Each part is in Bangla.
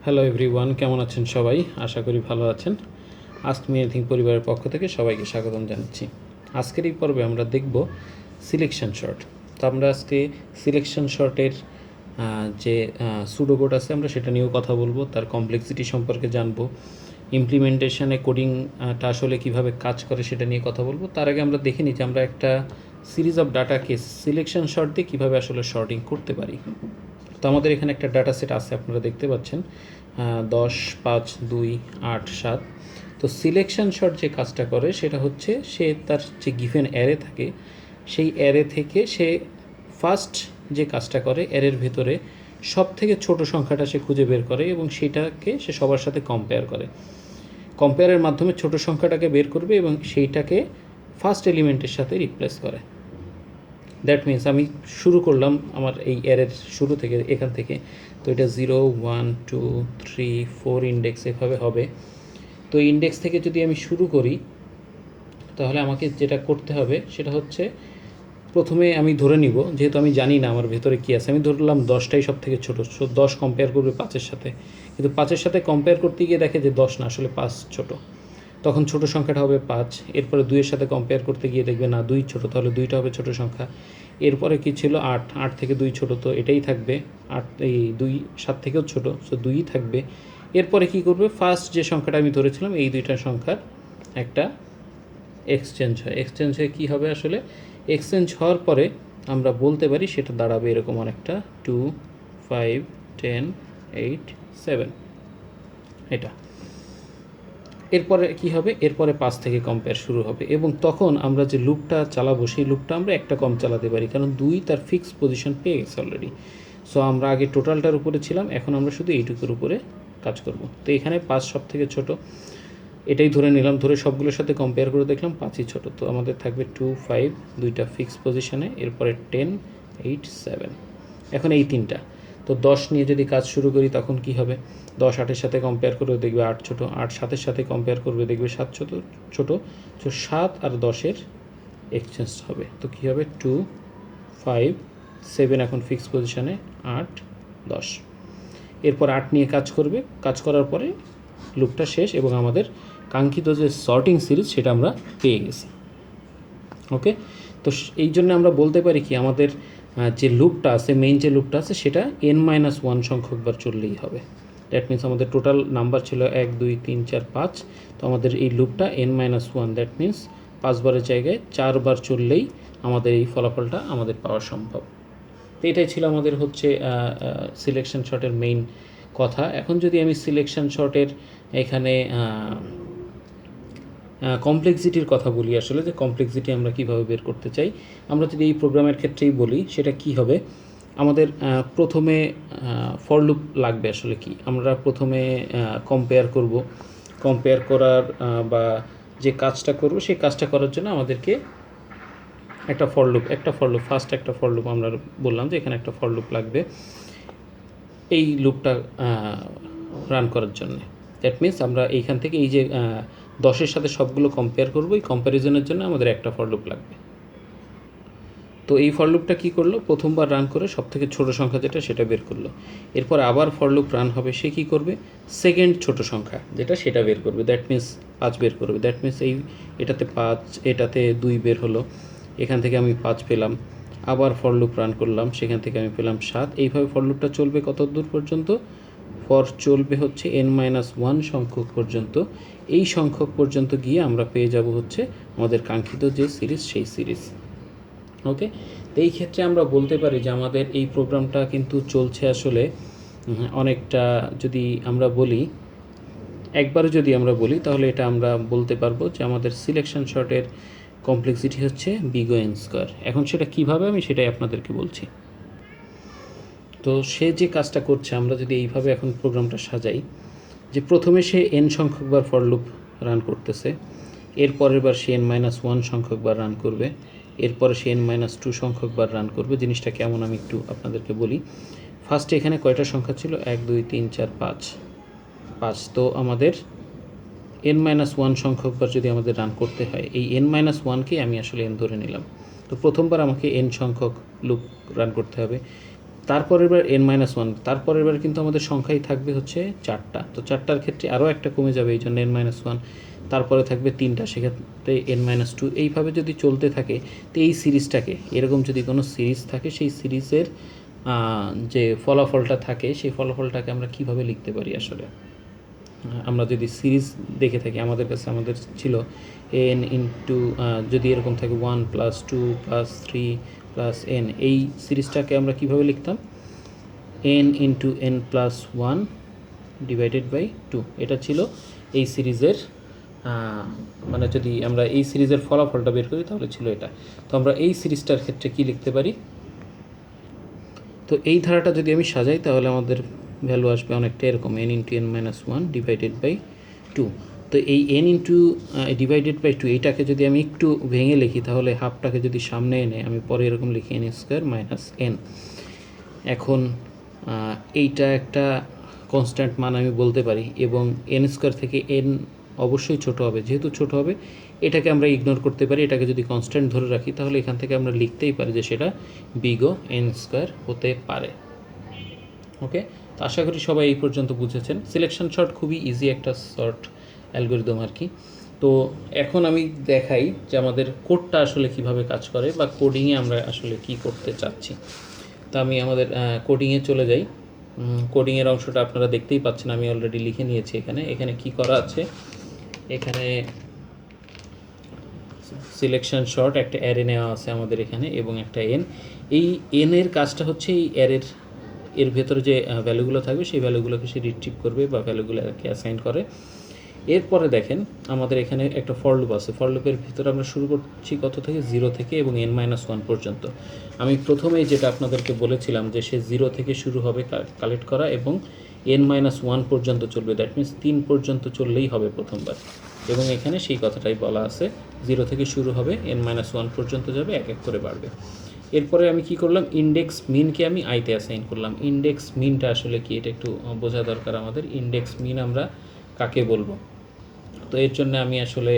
হ্যালো এভরিওয়ান, কেমন আছেন সবাই? আশা করি ভালো আছেন। আস্ক মি এনিথিং পরিবারের পক্ষ থেকে সবাইকে স্বাগতম জানাচ্ছি। আজকের এই পর্বে আমরা দেখব সিলেকশন শর্ট। তো আমরা আজকে সিলেকশন শর্টের যে সুডোকোড আছে আমরা সেটা নিয়েও কথা বলবো, তার কমপ্লেক্সিটি সম্পর্কে জানবো, ইমপ্লিমেন্টেশনে কোডিংটা আসলে কীভাবে কাজ করে সেটা নিয়ে কথা বলবো। তার আগে আমরা দেখে নিই যে আমরা একটা সিরিজ অফ ডাটাকে সিলেকশন শর্ট দিয়ে কীভাবে আসলে শর্টিং করতে পারি। তো আমাদের এখানে একটা ডাটা সেট আছে, আপনারা দেখতে পাচ্ছেন 10, 5, 2, 8, 7। তো সিলেকশন শর্ট যে কাজটা করে সেটা হচ্ছে সে তার যে গিভেন অ্যারে থাকে সেই অ্যারে থেকে সে ফার্স্ট যে কাজটা করে অ্যারের ভেতরে সব থেকে ছোট সংখ্যাটা সে খুঁজে বের করে এবং সেটাকে সে সবার সাথে কম্পেয়ার করে। কম্পেয়ারের মাধ্যমে ছোট সংখ্যাটাকে বের করবে এবং সেইটাকে ফার্স্ট এলিমেন্টের সাথে রিপ্লেস করে। দ্যাট মিন্স আমি শুরু করলাম আমার এই অ্যারের শুরু থেকে, এখান থেকে। তো এটা 0, 1, 2, 3, 4 ইন্ডেক্স এভাবে হবে। তো ইন্ডেক্স থেকে যদি আমি শুরু করি তাহলে আমাকে যেটা করতে হবে সেটা হচ্ছে প্রথমে আমি ধরে নিব, যেহেতু আমি জানি না আমার ভেতরে কী আছে, আমি ধরলাম 10টাই সব থেকে ছোটো। 10 কম্পেয়ার করবে 5-এর সাথে, কিন্তু 5-এর সাথে কম্পেয়ার করতে গিয়ে দেখে যে 10 না, আসলে 5 ছোটো। তখন ছোটো সংখ্যাটা হবে 5। এরপরে 2-এর সাথে কম্পেয়ার করতে গিয়ে দেখবে না 2 ছোটো, তাহলে 2টা হবে ছোটো সংখ্যা। এরপরে কি ছিল 8 থেকে 2 ছোটো, তো এটাই থাকবে 8। এই 2 7 থেকেও ছোটো, সো 2ই থাকবে। এরপরে কি করবে, ফার্স্ট যে সংখ্যাটা আমি ধরেছিলাম এই দুইটা সংখ্যার একটা এক্সচেঞ্জ হয়। এক্সচেঞ্জ হয়ে কী হবে, আসলে এক্সচেঞ্জ হওয়ার পরে আমরা বলতে পারি সেটা দাঁড়াবে এরকম অনেকটা 2, 5, 10, 8, 7 এটা। এরপরে কি হবে, এরপরে 5 থেকে কম্পেয়ার শুরু হবে এবং তখন আমরা যে লুপটা চালাবো সেই লুপটা আমরা একটা কম চালাতে পারি, কারণ 2 তার ফিক্স পজিশন পেয়ে গেছে অলরেডি। সো আমরা আগে টোটালটার উপরে ছিলাম, এখন আমরা শুধু এইটুকুর উপরে কাজ করব। তো এখানে 5 সব থেকে ছোটো, এটাই ধরে নিলাম, ধরে সবগুলোর সাথে কম্পেয়ার করে দেখলাম 5ই ছোটো। তো আমাদের থাকবে 2, 5, দুইটা ফিক্স পজিশনে, এরপরে 10, 8, 7। এখন এই তিনটা। তো 10 নিয়ে যদি কাজ শুরু করি তখন কি হবে, 10 8-এর সাথে কম্পেয়ার করবে দেখবে 8 ছোটো, 8 7-এর সাথে কম্পেয়ার করবে দেখবে 7 ছোটো। তো 7 আর 10-এর এক্সচেঞ্জ হবে। তো কী হবে, 2, 5, 7 এখন ফিক্স পজিশনে, 8, 10। এরপর 8 নিয়ে কাজ করবে, কাজ করার পরে লুপটা শেষ এবং আমাদের কাঙ্ক্ষিত যে সর্টিং সিরিজ সেটা আমরা পেয়ে গেছি। ওকে, তো এই জন্য আমরা বলতে পারি কি, আমাদের যে লুপটা আছে, মেইন যে লুপটা আছে সেটা n-1 সংখ্যকবার চললেই হবে। দ্যাট মিন্স আমাদের টোটাল নাম্বার ছিল 1, 2, 3, 4, 5। তো আমাদের এই লুপটা n-1, দ্যাট মিন্স 5 বারের জায়গায় 4 বার চললেই আমাদের এই ফলাফলটা আমাদের পাওয়া সম্ভব। তো এটাই ছিল আমাদের হচ্ছে সিলেকশন শর্টের মেইন কথা। এখন যদি আমি সিলেকশন শর্টের এখানে কমপ্লেক্সিটির কথা বলি, আসলে যে কমপ্লেক্সিটি আমরা কীভাবে বের করতে চাই, আমরা যদি এই প্রোগ্রামের ক্ষেত্রেই বলি সেটা কি হবে, আমাদের প্রথমে ফর লুপ লাগবে। আসলে কি, আমরা প্রথমে কম্পেয়ার করব। কম্পেয়ার করার বা যে কাজটা করব সেই কাজটা করার জন্য আমাদেরকে একটা ফর লুপ ফার্স্ট একটা ফর লুপ আমরা বললাম যে এখানে একটা ফর লুপ লাগবে এই লুপটা রান করার জন্য। দ্যাট মিন্স আমরা এইখান থেকে এই যে 10-এর সাথে সবগুলো কম্পেয়ার করবো, এই কম্প্যারিজনের জন্য আমাদের একটা ফর লুপ লাগবে। তো এই ফর লুপটা কী করলো, প্রথমবার রান করে সব থেকে ছোটো সংখ্যা যেটা সেটা বের করলো। এরপর আবার ফর লুপ রান হবে, সে কী করবে, সেকেন্ড ছোটো সংখ্যা যেটা সেটা বের করবে। দ্যাট মিন্স 5 বের করবে। দ্যাট মিন্স এটাতে 5, এটাতে 2 বের হলো, এখান থেকে আমি 5 পেলাম। আবার ফর লুপ রান করলাম, সেখান থেকে আমি পেলাম 7। এইভাবে ফর লুপটা চলবে কত দূর পর্যন্ত, ফর চলবে হচ্ছে n-1 সংখ্যক পর্যন্ত। এই সংখ্যক পর্যন্ত গিয়ে আমরা পেয়ে যাব হচ্ছে আমাদের কাঙ্ক্ষিত যে সিরিজ, সেই সিরিজ। ওকে, তো এই ক্ষেত্রে আমরা বলতে পারি যে আমাদের এই প্রোগ্রামটা কিন্তু চলছে আসলে অনেকটা, যদি আমরা বলি একবারে যদি আমরা বলি তাহলে এটা আমরা বলতে পারবো যে আমাদের সিলেকশন শর্টের কমপ্লেক্সিটি হচ্ছে big O n²। এখন সেটা কীভাবে আমি সেটাই আপনাদেরকে বলছি। তো সে যে কাজটা করছে, আমরা যদি এইভাবে এখন প্রোগ্রামটা সাজাই, যে প্রথমে সে n সংখ্যকবার ফর লুপ রান করতেছে, এর পরের বার সে n-1 সংখ্যকবার রান করবে, এরপরে সে n-2 সংখ্যকবার রান করবে। জিনিসটা কেমন আমি একটু আপনাদেরকে বলি। ফার্স্টে এখানে কয়টা সংখ্যা ছিল, 1, 2, 3, 4, 5। তো আমাদের n-1 সংখ্যকবার যদি আমাদের রান করতে হয়, এই n-1কেই আমি আসলে n ধরে নিলাম। তো প্রথমবার আমাকে n সংখ্যক লুপ রান করতে হবে। তারপরের বার n-1, তারপরের বার কিন্তু আমাদের সংখ্যাই থাকবে হচ্ছে 4টা। তো 4টার ক্ষেত্রে আরও একটা কমে যাবে, এই জন্য n-1, তারপরে থাকবে 3টা, সেক্ষেত্রে n-2। এইভাবে যদি চলতে থাকে, তো এই সিরিজটাকে, এরকম যদি কোনো সিরিজ থাকে, সেই সিরিজের যে ফলাফলটা থাকে, সেই ফলাফলটাকে আমরা কিভাবে লিখতে পারি আসলে? আমরা যদি সিরিজ দেখে থাকি, আমাদের কাছে আমাদের ছিল n ইন্টু, যদি এরকম থাকে 1 + 2 + 3 + n, এই সিরিজটাকে আমরা কিভাবে লিখতাম? n into n+1 divided by 2। এটা ছিল এই সিরিজের, মানে যদি আমরা এই সিরিজের ফলাফলটা বের করি তাহলে ছিল এটা। তো আমরা এই সিরিজটার ক্ষেত্রে কি লিখতে পারি? তো এই ধারাটা যদি আমি সাজাই তাহলে আমাদের ভ্যালু আসবে অনেকটা এরকম, n into n-1 divided by 2। তো এই n ইন্টু ডিভাইডেড বাই 2, এইটাকে যদি আমি একটু ভেঙে লিখি তাহলে হাফটাকে যদি সামনে এনে আমি পরে এরকম লিখি n² - n। এখন এইটা একটা কনস্ট্যান্ট মান আমি বলতে পারি, এবং n² থেকে n অবশ্যই ছোট হবে। যেহেতু ছোট হবে, এটাকে আমরা ইগনোর করতে পারি। এটাকে যদি কনস্ট্যান্ট ধরে রাখি তাহলে এখান থেকে আমরা লিখতেই পারি যে সেটা বিগ ও n² হতে পারে। ওকে, তো আশা করি সবাই এই পর্যন্ত বুঝেছেন। সিলেকশন শর্ট খুবই ইজি একটা শর্ট অ্যালগরিদম আর কি। তো এখন আমি দেখাই যে আমাদের কোডটা আসলে কিভাবে কাজ করে, বা কোডিংয়ে আমরা আসলে কি করতে চাচ্ছি। তো আমি আমাদের কোডিংয়ে চলে যাই। কোডিংয়ের অংশটা আপনারা দেখতেই পাচ্ছেন, আমি অলরেডি লিখে নিয়েছি। এখানে কি করা আছে? এখানে সিলেকশন শর্ট একটা অ্যারে নেওয়া আছে আমাদের এখানে, এবং একটা n। এই n এর কাজটা হচ্ছে এই এর ভেতরে যে ভ্যালুগুলো থাকবে সেই ভ্যালুগুলোকে সে রিট্রিভ করবে বা ভ্যালুগুলোকে অ্যাসাইন করে। এরপরে দেখেন আমাদের এখানে একটা ফর লুপ আছে। ফর লুপের ভিতরে আমরা শুরু করছি কত থেকে? 0 থেকে এবং n-1 পর্যন্ত। আমি প্রথমেই যেটা আপনাদেরকে বলেছিলাম যে সে 0 থেকে শুরু হবে কালেক্ট করা, এবং n-1 পর্যন্ত চলবে। দ্যাট মিনস 3 পর্যন্ত চললেই হবে প্রথমবার, এবং এখানে সেই কথাটাই বলা আছে, 0 থেকে শুরু হবে, n-1 পর্যন্ত যাবে, এক এক করে বাড়বে। এরপরে আমি কি করলাম? ইন্ডেক্স মিনকে আমি আইতে অ্যাসাইন করলাম। ইন্ডেক্স মিনটা আসলে কি, এটা একটু বোঝা দরকার আমাদের। ইন্ডেক্স মিন আমরা কাকে বলবো? তো এর জন্য আমি আসলে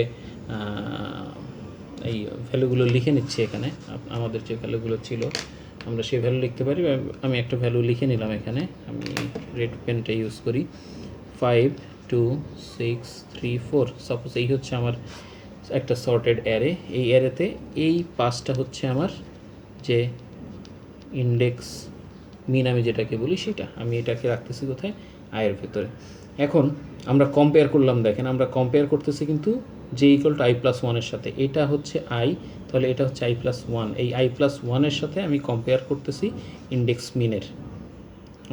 এই ভ্যালুগুলো লিখে নিচ্ছি এখানে। আমাদের যে ভ্যালুগুলো ছিল আমরা সেই ভ্যালু লিখতে পারি। আমি একটা ভ্যালু লিখে নিলাম এখানে, আমি রেড পেনটা ইউজ করি। 5 2 6 3 4। সাপোজ এই হচ্ছে আমার একটা সর্টেড অ্যারে। এই অ্যারেতে এই 5টা হচ্ছে আমার যে ইন্ডেক্স মিন আমি যেটাকে বলি সেটা। আমি এটাকে রাখতেছি কোথায়? আয়ের ভেতরে। এখন আমরা কম্পেয়ার করলাম, দেখেন আমরা কম্পেয়ার করতেছি কিন্তু j = i+1 এর সাথে। এটা হচ্ছে i, তাহলে এটা হচ্ছে i+1। এই i+1 এর সাথে আমি কম্পেয়ার করতেছি ইন্ডেক্স মিনের।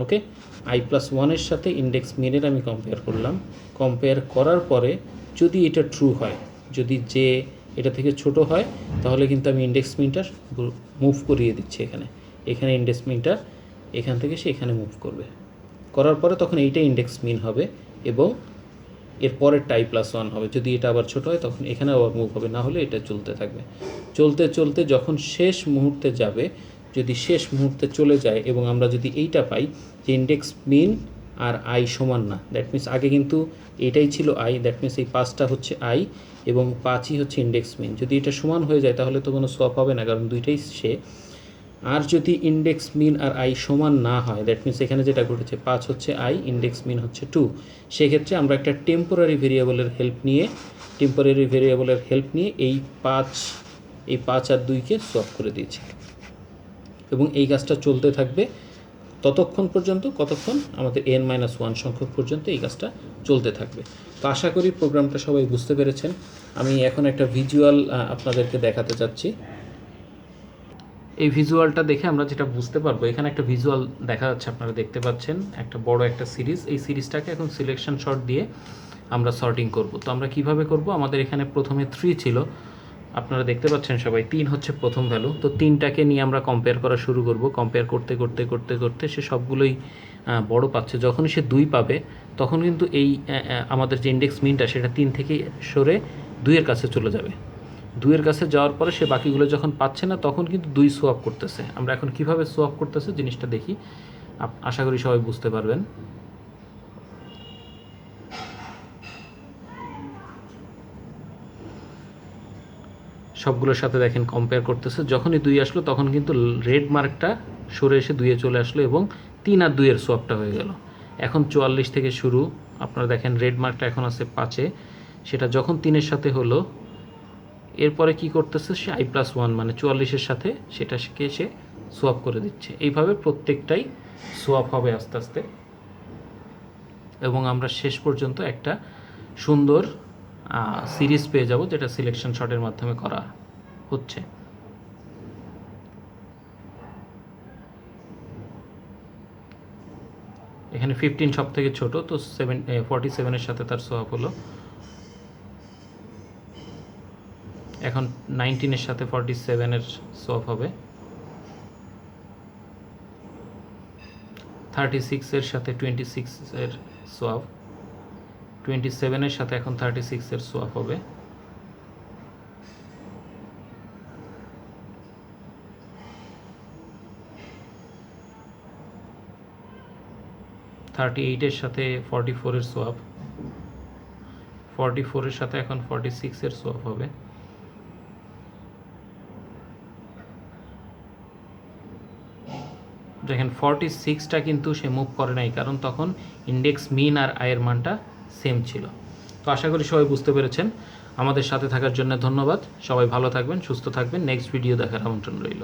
ওকে, i+1 এর সাথে ইন্ডেক্স মিনের আমি কম্পেয়ার করলাম। কম্পেয়ার করার পরে যদি এটা ট্রু হয়, যদি যে এটা থেকে ছোট হয়, তাহলে কিন্তু আমি ইন্ডেক্স মিনটা মুভ করিয়ে দিচ্ছি এখানে ইন্ডেক্স মিনটা এখান থেকে সে এখানে মুভ করবে। করার পরে তখন এইটা ইন্ডেক্স মিন হবে, এবং এর পরেরটা i+1 হবে। যদি এটা আবার ছোট হয় তখন এখানে আবার মুভ হবে, না হলে এটা চলতে থাকবে। চলতে চলতে যখন শেষ মুহূর্তে যাবে, যদি শেষ মুহূর্তে চলে যায় এবং আমরা যদি এইটা পাই যে ইন্ডেক্স মিন আর i সমান না, দ্যাট মিনস আগে কিন্তু এটাই ছিল i, দ্যাট মিনস এই 5টা হচ্ছে i এবং 5ই হচ্ছে ইন্ডেক্স মিন। যদি এটা সমান হয়ে যায় তাহলে তো কোনো সোয়াপ হবে না, কারণ দুইটাই সে। আর যদি ইন্ডেক্স মিন আর i সমান না হয়, দ্যাট মিনস এখানে যেটা ঘটেছে 5 হচ্ছে i, ইন্ডেক্স মিন হচ্ছে 2, সেক্ষেত্রে আমরা একটা টেম্পোরারি ভেরিয়েবলের হেল্প নিয়ে এই 5 আর 2কে সোয়াপ করে দিয়েছি, এবং এই কাজটা চলতে থাকবে ততক্ষণ পর্যন্ত, কতক্ষণ? আমাদের n-1 সংখ্যক পর্যন্ত এই কাজটা চলতে থাকবে। তো আশা করি প্রোগ্রামটা সবাই বুঝতে পেরেছেন। আমি এখন একটা ভিজুয়াল আপনাদেরকে দেখাতে চাচ্ছি। এই ভিজুয়ালটা দেখে আমরা যেটা বুঝতে পারবো, এখানে একটা ভিজুয়াল দেখা যাচ্ছে, আপনারা দেখতে পাচ্ছেন একটা বড় একটা সিরিজ। এই সিরিজটাকে এখন সিলেকশন শর্ট দিয়ে আমরা সর্টিং করব। তো আমরা কিভাবে করব? আমাদের এখানে প্রথমে 3 ছিল, আপনারা দেখতে পাচ্ছেন সবাই, 3 হচ্ছে প্রথম ভ্যালু। তো 3টাকে নিয়ে আমরা কম্পেয়ার করা শুরু করব। কম্পেয়ার করতে করতে করতে করতে সে সবগুলোই বড় পাচ্ছে। যখনই সে 2 পাবে তখন কিন্তু এই আমাদের যে ইন্ডেক্স মিনটা সেটা 3 থেকে সরে 2-এর কাছে চলে যাবে। 2-এর কাছে যাওয়ার পরে সে বাকিগুলো যখন পাচ্ছে না তখন কিন্তু 2 সোয়াপ করতেছে। আমরা এখন কিভাবে সোয়াপ করতেছে জিনিসটা দেখি, আশা করি সবাই বুঝতে পারবেন। সবগুলোর সাথে দেখেন কম্পেয়ার করতেছে, যখনই 2 আসলো তখন কিন্তু রেড মার্কটা সরে এসে 2-এ চলে আসলো এবং 3 আর 2-এর সোয়াপটা হয়ে গেল। এখন 44 থেকে শুরু, আপনারা দেখেন রেড মার্কটা এখন আছে 5-এ, সেটা যখন 3-এর সাথে হলো এরপরে কি করতেছে সে i+1 মানে 44-এর সাথে সেটাকে সে সোয়াপ করে দিচ্ছে। এইভাবে প্রত্যেকটাই সোয়াপ হবে আস্তে আস্তে এবং আমরা শেষ পর্যন্ত একটা সুন্দর সিরিজ পেয়ে যাব, যেটা সিলেকশন শটের মাধ্যমে করা হচ্ছে। এখানে 15 সব থেকে ছোট, তো 47-এর সাথে তার সোয়াপ হলো। এখন 19-এর সাথে 47-এর সোয়াপ হবে, 36-এর সাথে 26-এর সোয়াপ, 27-এর সাথে এখন 36-এর সোয়াপ হবে, এর সাথে 44-এর সোয়াপ, 44-এর সাথে এখন 46-এর সোয়াপ হবে, দেখেন 46টা কিন্তু সে মুভ করে নাই, কারণ তখন ইন্ডেক্স মিন আর আয়ের মানটা সেম ছিল। তো আশা করি সবাই বুঝতে পেরেছেন। আমাদের সাথে থাকার জন্য ধন্যবাদ। সবাই ভালো থাকবেন, সুস্থ থাকবেন। নেক্সট ভিডিও দেখার আমন্ত্রণ রইল।